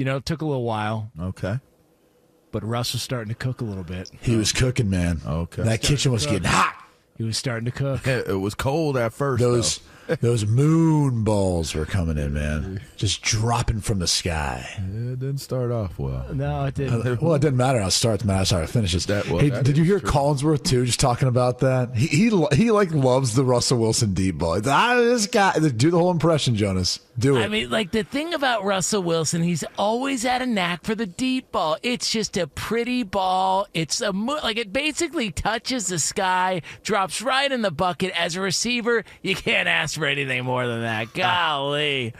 It took a little while. Okay. But Russ was starting to cook a little bit. He was cooking, man. Okay. That kitchen was getting hot. He was starting to cook. It was cold at first. Those moon balls were coming in, man. Just dropping from the sky. It didn't start off well. No, it didn't. Well, it didn't matter how it starts, matters how it finishes. Did you hear Collinsworth too? Just talking about that. He like loves the Russell Wilson deep ball. This guy, do the whole impression, Jonas. Do it. I mean, like the thing about Russell Wilson, he's always had a knack for the deep ball. It's just a pretty ball. It's it basically touches the sky, drops right in the bucket. As a receiver, you can't ask for anything more than that. Golly.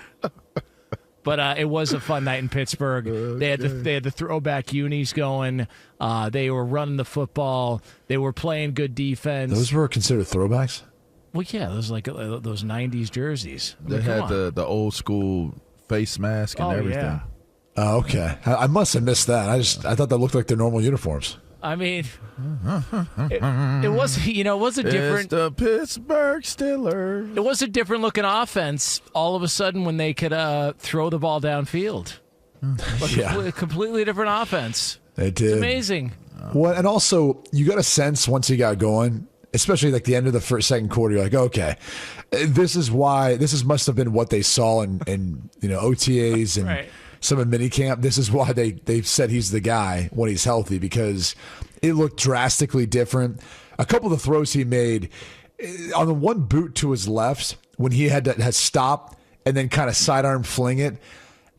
But it was a fun night in Pittsburgh. Okay. They had the throwback unis going. They were running the football. They were playing good defense. Those were considered throwbacks? Well, yeah, those those 90s jerseys. They had the old school face mask and everything. Yeah. Oh, okay. I must have missed that. I thought that looked like their normal uniforms. I mean, it was it was a different. It's the Pittsburgh Steeler. It was a different looking offense. All of a sudden, when they could throw the ball downfield, a completely different offense. They did. It's amazing. Well, and also you got a sense once he got going, especially like the end of the second quarter. You're like, okay, this must have been what they saw in OTAs and. Right. Some in minicamp. This is why they've said he's the guy when he's healthy, because it looked drastically different. A couple of the throws he made on the one boot to his left when he had stopped and then kind of sidearm fling it.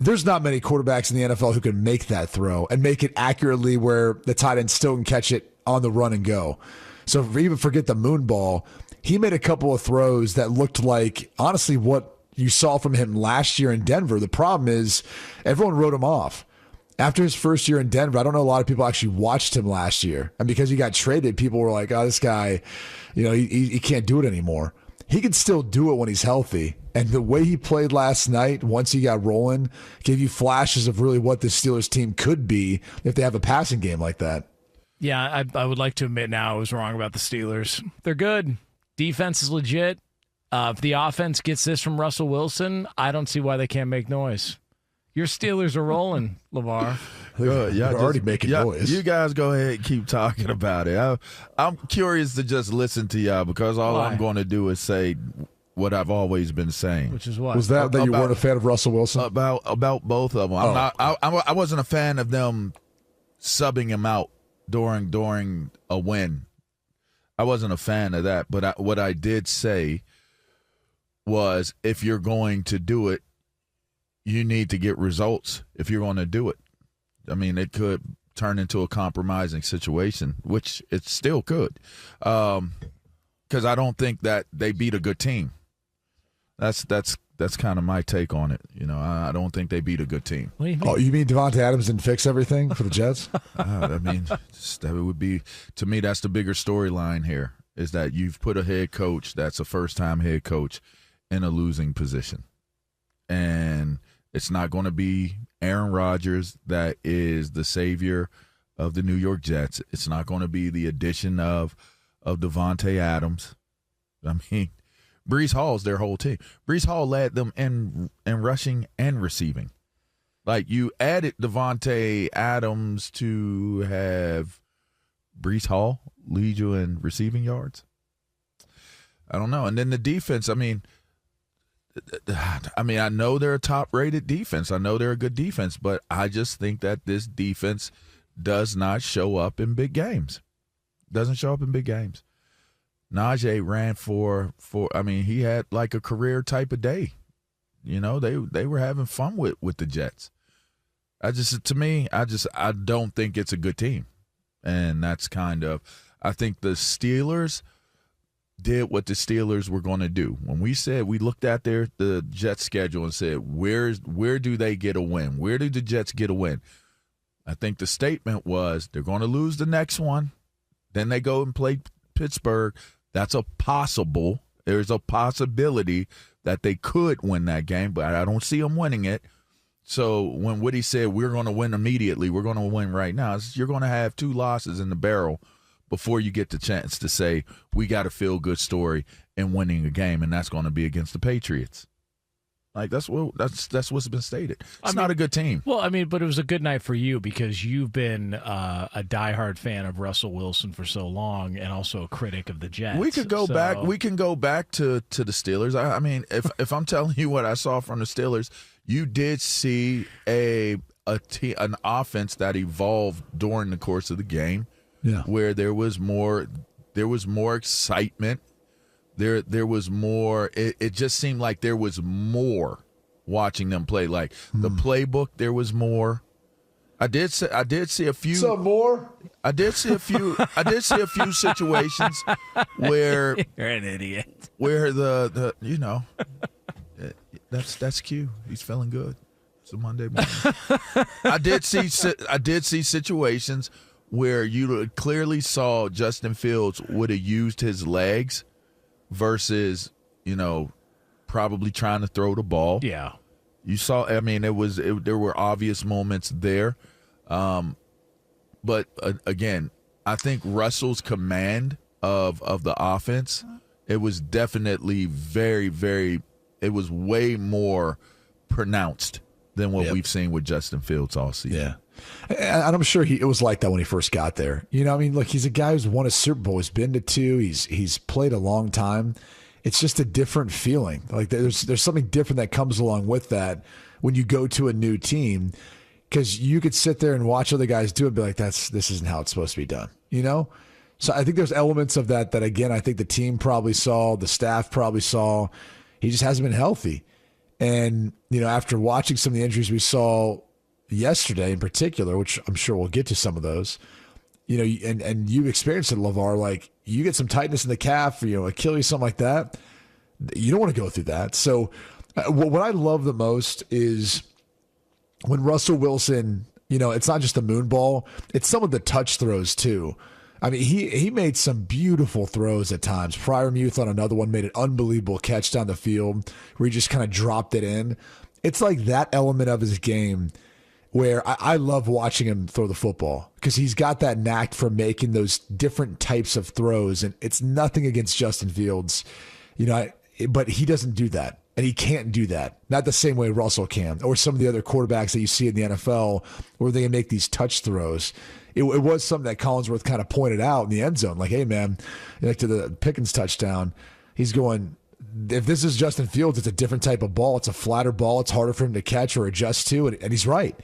There's not many quarterbacks in the NFL who can make that throw and make it accurately where the tight end still can catch it on the run and go. So even forget the moon ball. He made a couple of throws that looked like, honestly, what you saw from him last year in Denver. The problem is everyone wrote him off. After his first year in Denver, I don't know a lot of people actually watched him last year. And because he got traded, people were like, oh, this guy, he can't do it anymore. He can still do it when he's healthy. And the way he played last night, once he got rolling, gave you flashes of really what the Steelers team could be if they have a passing game like that. Yeah, I would like to admit now I was wrong about the Steelers. They're good. Defense is legit. If the offense gets this from Russell Wilson, I don't see why they can't make noise. Your Steelers are rolling, LaVar. They're already making noise. You guys go ahead and keep talking about it. I'm curious to just listen to y'all because all I'm going to do is say what I've always been saying. Which is what? Was that you weren't a fan of Russell Wilson? About both of them. I wasn't a fan of them subbing him out during a win. I wasn't a fan of that. But what I did say was, if you're going to do it, you need to get results if you're going to do it. I mean, it could turn into a compromising situation, which it still could, because I don't think that they beat a good team. That's kind of my take on it. I don't think they beat a good team. What do you mean? Oh, you mean Devontae Adams didn't fix everything for the Jets? I mean, that would be, to me, that's the bigger storyline here, is that you've put a head coach that's a first-time head coach in a losing position. And it's not going to be Aaron Rodgers that is the savior of the New York Jets. It's not going to be the addition of Devontae Adams. I mean, Breece Hall's their whole team. Breece Hall led them in rushing and receiving. Like, you added Devontae Adams to have Breece Hall lead you in receiving yards? I don't know. And then the defense, I know they're a top-rated defense. I know they're a good defense, but I just think that this defense does not show up in big games. Doesn't show up in big games. Najee ran he had like a career type of day. They were having fun with the Jets. I don't think it's a good team. And that's I think the Steelers did what the Steelers were going to do. When we looked at the Jets schedule and said, where do they get a win? Where do the Jets get a win? I think the statement was they're going to lose the next one. Then they go and play Pittsburgh. There's a possibility that they could win that game, but I don't see them winning it. So when Woody said we're going to win immediately, we're going to win right now, you're going to have 2 losses in the barrel before you get the chance to say we got a feel-good story in winning a game, and that's going to be against the Patriots. Like that's what's been stated. It's not a good team. Well, I mean, but it was a good night for you because you've been a diehard fan of Russell Wilson for so long, and also a critic of the Jets. We could go back. We can go back to the Steelers. I mean, if I'm telling you what I saw from the Steelers, you did see an offense that evolved during the course of the game. Yeah, where there was more excitement. There was more. It just seemed like there was more watching them play. Like the playbook, there was more. I did see a few. Some more. I did see a few situations where you're an idiot. Where the that's Q. He's feeling good. It's a Monday morning. I did see situations where you clearly saw Justin Fields would have used his legs versus, probably trying to throw the ball. Yeah. You saw, I mean, there were obvious moments there. But again, I think Russell's command of the offense, it was definitely very, very, it was way more pronounced than what we've seen with Justin Fields all season. Yeah. And I'm sure it was like that when he first got there. I mean, look, he's a guy who's won a Super Bowl. He's been to 2. He's played a long time. It's just a different feeling. Like there's something different that comes along with that when you go to a new team, because you could sit there and watch other guys do it and be like, this isn't how it's supposed to be done. So I think there's elements of that again, I think the team probably saw, the staff probably saw. He just hasn't been healthy. And, after watching some of the injuries we saw yesterday in particular, which I'm sure we'll get to some of those, and you experienced it, LaVar, like you get some tightness in the calf, or, Achilles, something like that. You don't want to go through that. So what I love the most is when Russell Wilson, it's not just the moon ball, it's some of the touch throws too. I mean, he made some beautiful throws at times. Freiermuth on another one made an unbelievable catch down the field where he just kind of dropped it in. It's like that element of his game where I love watching him throw the football because he's got that knack for making those different types of throws. And it's nothing against Justin Fields, but he doesn't do that. And he can't do that. Not the same way Russell can, or some of the other quarterbacks that you see in the NFL where they can make these touch throws. It was something that Collinsworth kind of pointed out in the end zone. Like, hey, man, like to the Pickens touchdown, he's going, if this is Justin Fields, it's a different type of ball. It's a flatter ball. It's harder for him to catch or adjust to. And he's right.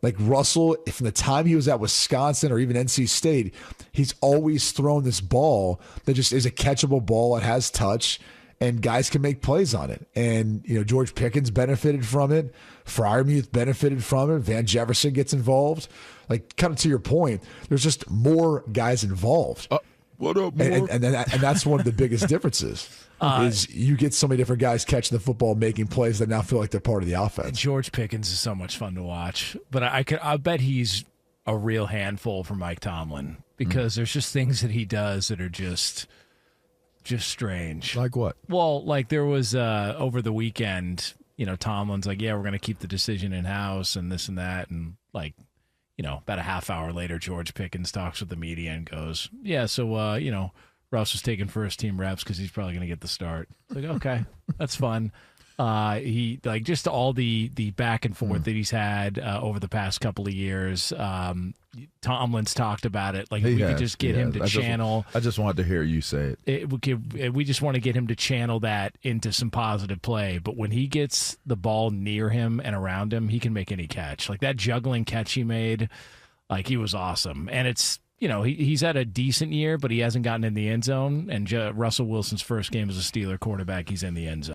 Like Russell, from the time he was at Wisconsin or even NC State, he's always thrown this ball that just is a catchable ball. It has touch, and guys can make plays on it. And, George Pickens benefited from it. Freiermuth benefited from it. Van Jefferson gets involved. Like, kind of to your point, there's just more guys involved. What up, more? And that's one of the biggest differences is you get so many different guys catching the football, making plays that now feel like they're part of the offense. George Pickens is so much fun to watch, but I bet he's a real handful for Mike Tomlin because there's just things that he does that are just strange. Like what? Well, like there was over the weekend, Tomlin's like, yeah, we're going to keep the decision in-house and this and that. And like, about a half hour later, George Pickens talks with the media and goes, yeah, so, Russ was taking first team reps because he's probably going to get the start. It's like, okay, that's fun. He like just all the back and forth that he's had over the past couple of years. Tomlin's talked about it. Like we could just get him to channel. I just wanted to hear you say it. We just want to get him to channel that into some positive play. But when he gets the ball near him and around him, he can make any catch. Like that juggling catch he made, like he was awesome. And it's he's had a decent year, but he hasn't gotten in the end zone. And Russell Wilson's first game as a Steeler quarterback, he's in the end zone.